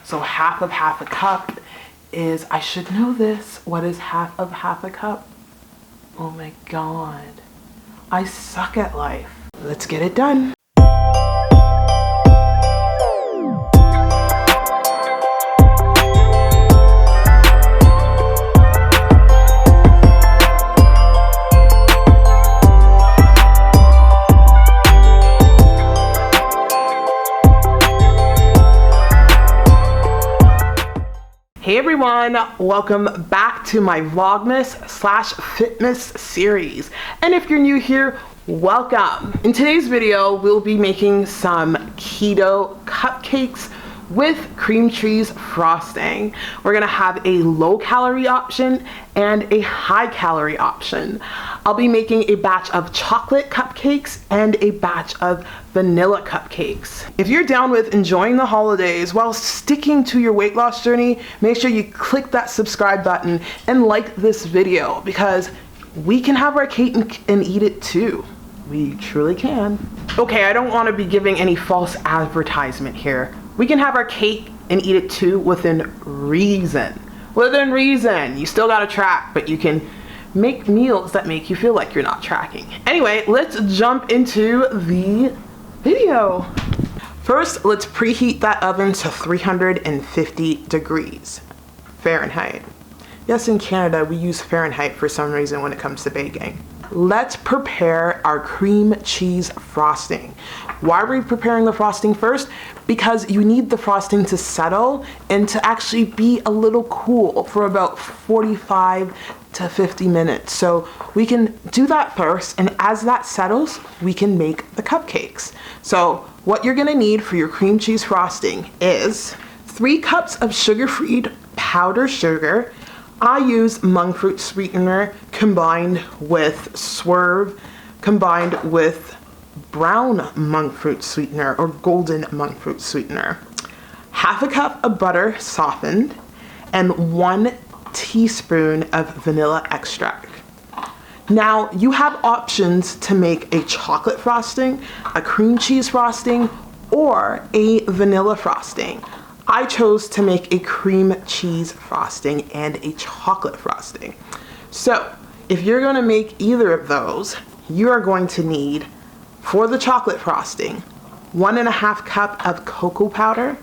So half of half a cup is, I should know this. What is half of half a cup? Oh my God. I suck at life. Let's get it done. Hey everyone, welcome back to my Vlogmas / Fitness series. And if you're new here, welcome. In today's video, we'll be making some keto cupcakes with cream cheese frosting. We're gonna have a low calorie option and a high calorie option. I'll be making a batch of chocolate cupcakes and a batch of vanilla cupcakes. If you're down with enjoying the holidays while sticking to your weight loss journey, make sure you click that subscribe button and like this video because we can have our cake and eat it too. We truly can. Okay, I don't want to be giving any false advertisement here. We can have our cake and eat it too within reason. Within reason. You still gotta track, but you can make meals that make you feel like you're not tracking. Anyway, let's jump into the video. First, let's preheat that oven to 350 degrees Fahrenheit. Yes, in Canada, we use Fahrenheit for some reason when it comes to baking. Let's prepare our cream cheese frosting. Why are we preparing the frosting first? Because you need the frosting to settle and to actually be a little cool for about 45 to 50 minutes. So we can do that first, and as that settles, we can make the cupcakes. So what you're gonna need for your cream cheese frosting is 3 cups of sugar-free powdered sugar. I use monk fruit sweetener combined with Swerve, combined with brown monk fruit sweetener or golden monk fruit sweetener. Half a cup of butter softened and 1 teaspoon of vanilla extract. Now you have options to make a chocolate frosting, a cream cheese frosting, or a vanilla frosting. I chose to make a cream cheese frosting and a chocolate frosting. So if you're gonna make either of those, you are going to need, for the chocolate frosting, 1.5 cup of cocoa powder.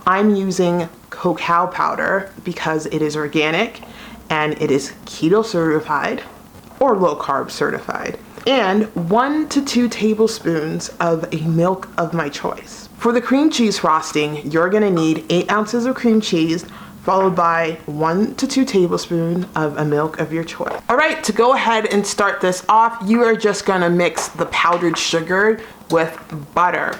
I'm using cacao powder because it is organic and it is keto certified or low carb certified. And 1 to 2 tablespoons of a milk of my choice. For the cream cheese frosting, you're gonna need 8 ounces of cream cheese, followed by 1 to 2 tablespoons of a milk of your choice. All right, to go ahead and start this off, you are just gonna mix the powdered sugar with butter.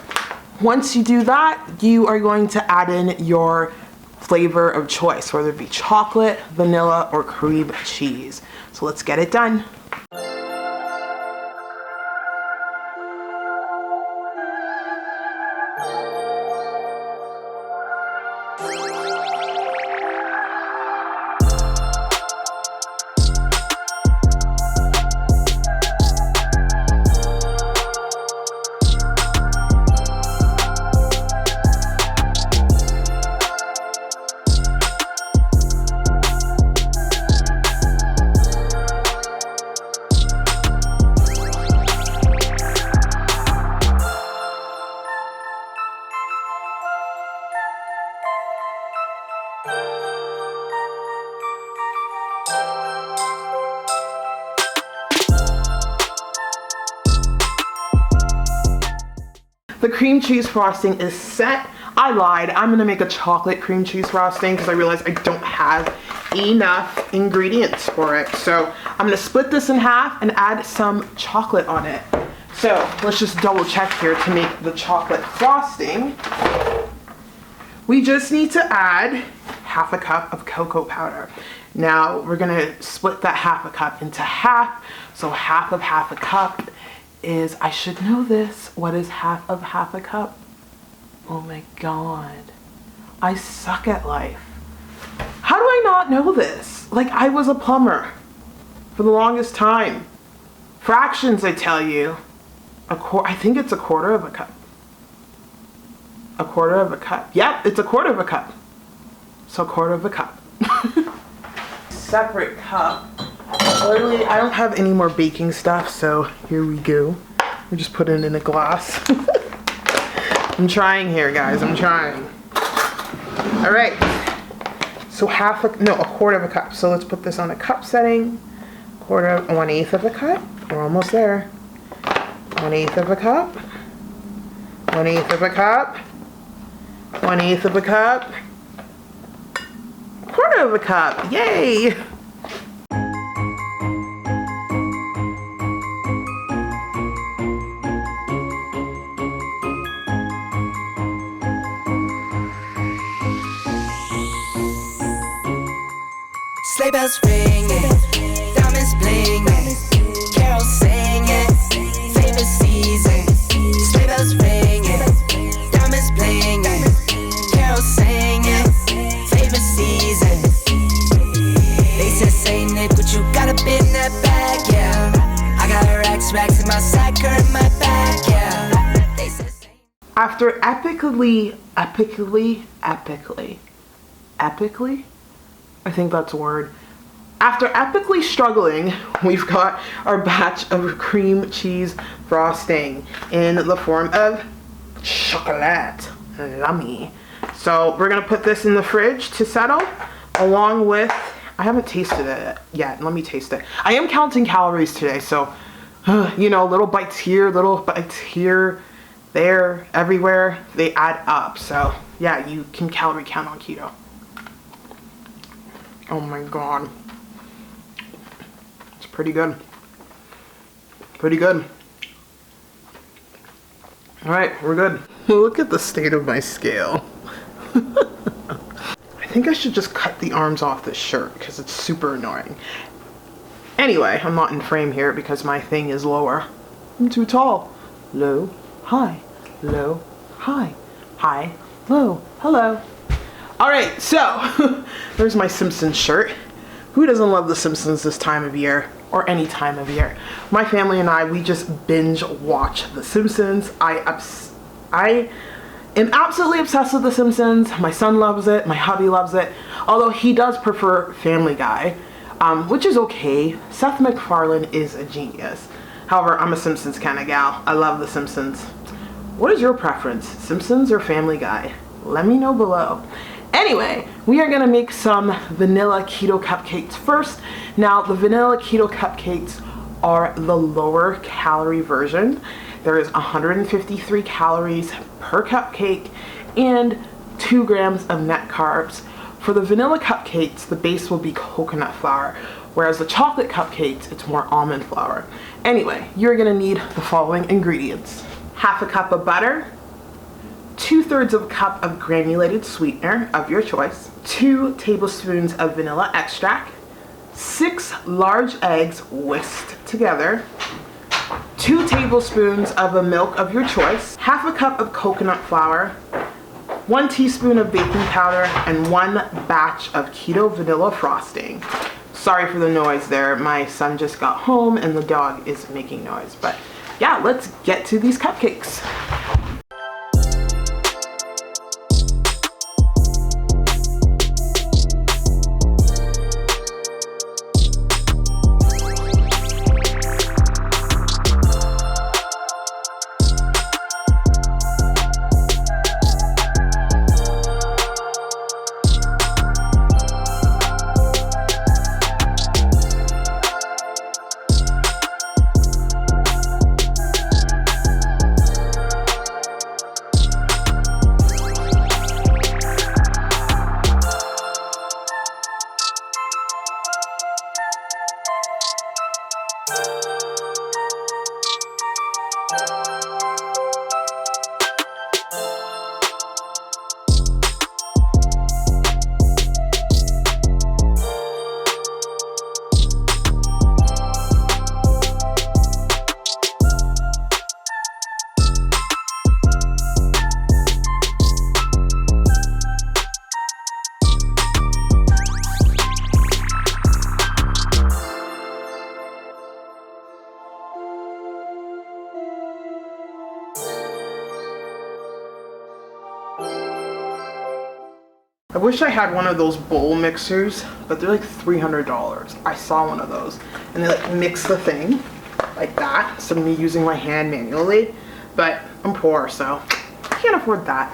Once you do that, you are going to add in your flavor of choice, whether it be chocolate, vanilla, or cream cheese. So let's get it done. The cream cheese frosting is set. I lied. I'm gonna make a chocolate cream cheese frosting because I realized I don't have enough ingredients for it. So I'm gonna split this in half and add some chocolate on it. So let's just double check here to make the chocolate frosting. We just need to add half a cup of cocoa powder. Now we're gonna split that half a cup into half. So half of half a cup is, I should know this. What is half of half a cup? Oh my God. I suck at life. How do I not know this? Like, I was a plumber for the longest time. Fractions, I tell you. I think it's 1/4 of a cup. 1/4 of a cup. Yep, it's 1/4 of a cup. So a quarter of a cup. Separate cup. Literally, I don't have any more baking stuff, so here we go. We just put it in a glass. I'm trying here, guys. I'm trying. All right. So a quarter of a cup. So let's put this on a cup setting. 1/8 of a cup. We're almost there. 1/8 of a cup. 1/8 of a cup. 1/8 of a cup. Quarter of a cup. Yay! Sleigh bells ringing, diamonds blinging, carols singing, favorite season. Sleigh bells ringing, diamonds blinging, carols singing, favorite season. They said, "Say Nick, what you got up in that bag?" Yeah, I got racks in my sack or in my bag. Yeah. They said, After epically, I think that's a word. After epically struggling, we've got our batch of cream cheese frosting in the form of chocolate. Yummy. So we're gonna put this in the fridge to settle, along with, I haven't tasted it yet. Let me taste it. I am counting calories today, so, you know, little bites here, there, everywhere, they add up. So yeah, you can calorie count on keto. Oh my god. It's pretty good. Pretty good. Alright, we're good. Look at the state of my scale. I think I should just cut the arms off this shirt because it's super annoying. Anyway, I'm not in frame here because my thing is lower. I'm too tall. Low, high, low, high, high, low, hello. Alright, so there's my Simpsons shirt. Who doesn't love the Simpsons this time of year, or any time of year? My family and I, we just binge watch the Simpsons. I am absolutely obsessed with the Simpsons. My son loves it, my hubby loves it, although he does prefer Family Guy, which is okay. Seth MacFarlane is a genius. However, I'm a Simpsons kind of gal. I love the Simpsons. What is your preference, Simpsons or Family Guy? Let me know below. Anyway, we are gonna make some vanilla keto cupcakes first. Now, the vanilla keto cupcakes are the lower calorie version. There is 153 calories per cupcake and 2 grams of net carbs. For the vanilla cupcakes, the base will be coconut flour, whereas the chocolate cupcakes, it's more almond flour. Anyway, you're gonna need the following ingredients. 1/2 cup of butter, 2/3 of a cup of granulated sweetener of your choice, 2 tablespoons of vanilla extract, 6 large eggs whisked together, 2 tablespoons of the milk of your choice, 1/2 cup of coconut flour, 1 teaspoon of baking powder, and 1 batch of keto vanilla frosting. Sorry for the noise there. My son just got home and the dog is making noise. But yeah, let's get to these cupcakes. wish I had one of those bowl mixers, but they're like $300. I saw one of those, and they like mix the thing like that instead of me using my hand manually. But I'm poor, so I can't afford that.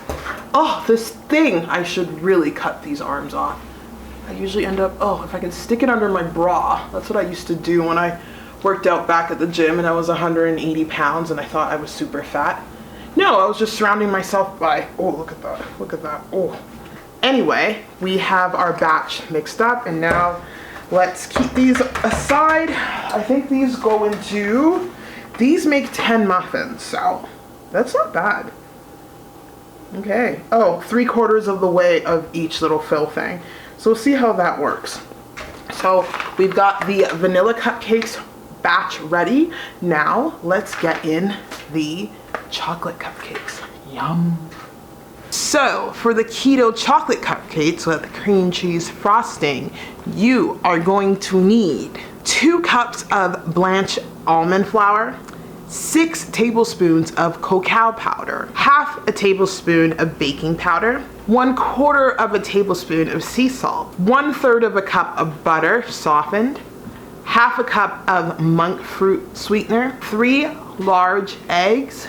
Oh, this thing, I should really cut these arms off. I usually end up, oh, if I can stick it under my bra. That's what I used to do when I worked out back at the gym and I was 180 pounds and I thought I was super fat. No, I was just surrounding myself by, oh, look at that, look at that, oh. Anyway, we have our batch mixed up, and now let's keep these aside. I think these go into, these make 10 muffins, so that's not bad. Okay, oh, 3/4 of the way of each little fill thing. So we'll see how that works. So we've got the vanilla cupcakes batch ready. Now let's get in the chocolate cupcakes. Yum. So for the keto chocolate cupcakes with cream cheese frosting, you are going to need 2 cups of blanched almond flour, 6 tablespoons of cacao powder, half a tablespoon of baking powder, 1/4 of a tablespoon of sea salt, 1/3 of a cup of butter softened, half a cup of monk fruit sweetener, 3 large eggs,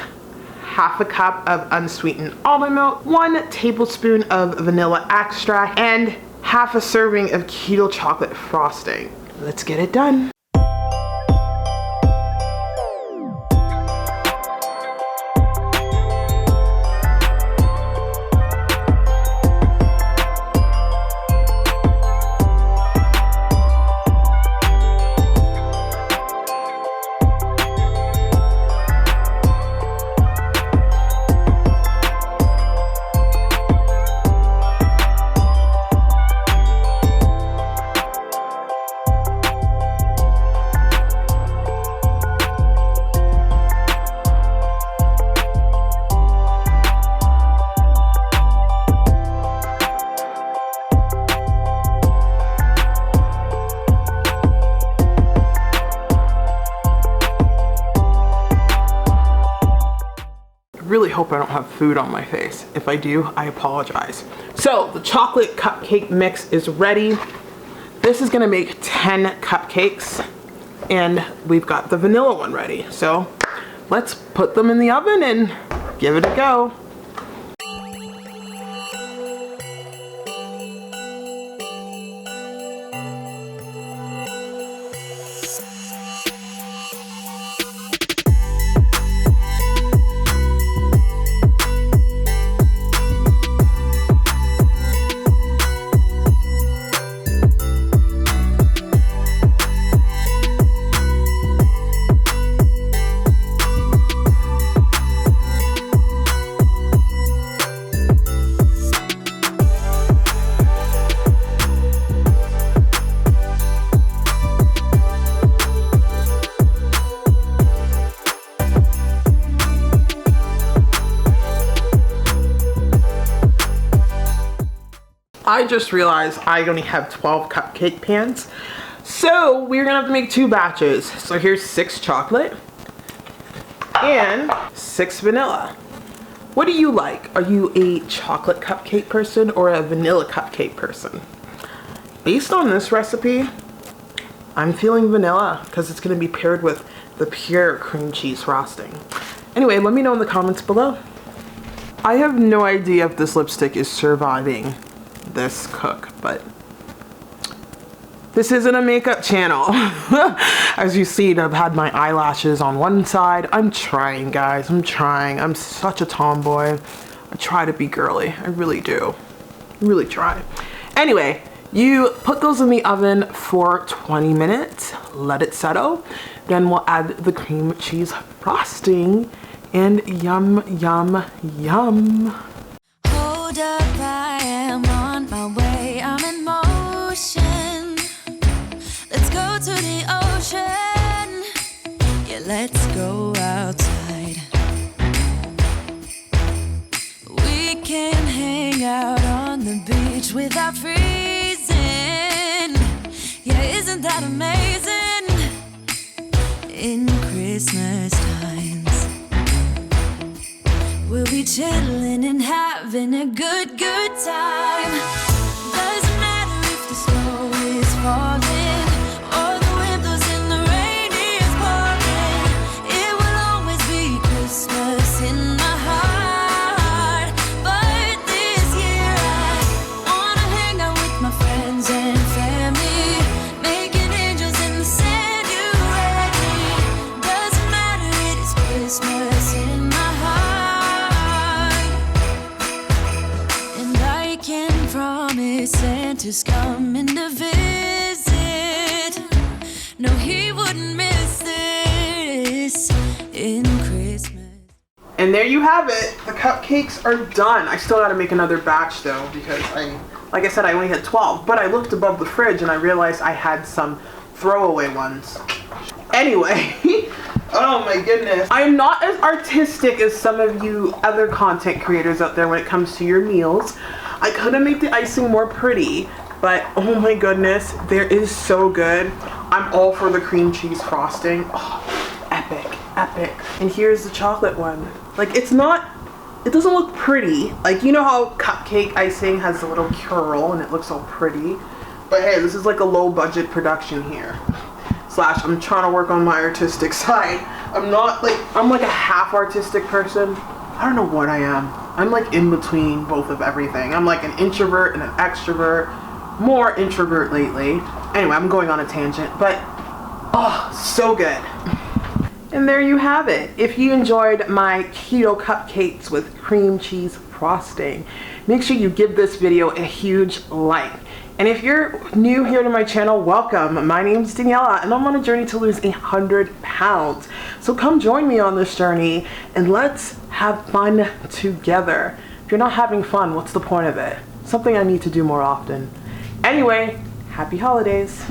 half a cup of unsweetened almond milk, 1 tablespoon of vanilla extract, and half a serving of keto chocolate frosting. Let's get it done. Really hope I don't have food on my face. If I do, I apologize. So the chocolate cupcake mix is ready. This is gonna make 10 cupcakes, and we've got the vanilla one ready. So let's put them in the oven and give it a go. I just realized I only have 12 cupcake pans, so we're gonna have to make 2 batches. So here's 6 chocolate and 6 vanilla. What do you like? Are you a chocolate cupcake person or a vanilla cupcake person? Based on this recipe, I'm feeling vanilla because it's gonna be paired with the pure cream cheese frosting. Anyway, let me know in the comments below. I have no idea if this lipstick is surviving this cook, but this isn't a makeup channel. As you see, I've had my eyelashes on one side. I'm trying, guys. I'm trying. I'm such a tomboy. I try to be girly. I really do. I really try. Anyway, you put those in the oven for 20 minutes. Let it settle. Then we'll add the cream cheese frosting, and yum, yum, yum. Hold up, I am on my way, I'm in motion. Let's go to the ocean. Yeah, let's go outside. We can hang out on the beach without freezing. Yeah, isn't that amazing? In Christmas times, we'll be chilling and having a good time. promised Santa's coming to visit. No, he wouldn't miss this in Christmas. And there you have it. The cupcakes are done. I still gotta make another batch though, because like I said, I only had 12, but I looked above the fridge and I realized I had some throwaway ones. Anyway, oh my goodness. I am not as artistic as some of you other content creators out there when it comes to your meals. I could have made the icing more pretty, but oh my goodness, there is so good. I'm all for the cream cheese frosting. Oh, epic, epic. And here's the chocolate one. Like, it doesn't look pretty. Like, you know how cupcake icing has the little curl and it looks all pretty? But hey, this is like a low budget production here. Slash, I'm trying to work on my artistic side. I'm like a half artistic person. I don't know what I am. I'm like in between both of everything. I'm like an introvert and an extrovert. More introvert lately. Anyway, I'm going on a tangent, but oh, so good. And there you have it. If you enjoyed my keto cupcakes with cream cheese frosting, make sure you give this video a huge like. And if you're new here to my channel, welcome. My name's Daniella and I'm on a journey to lose 100 pounds. So come join me on this journey and let's have fun together. If you're not having fun, what's the point of it? Something I need to do more often. Anyway, happy holidays.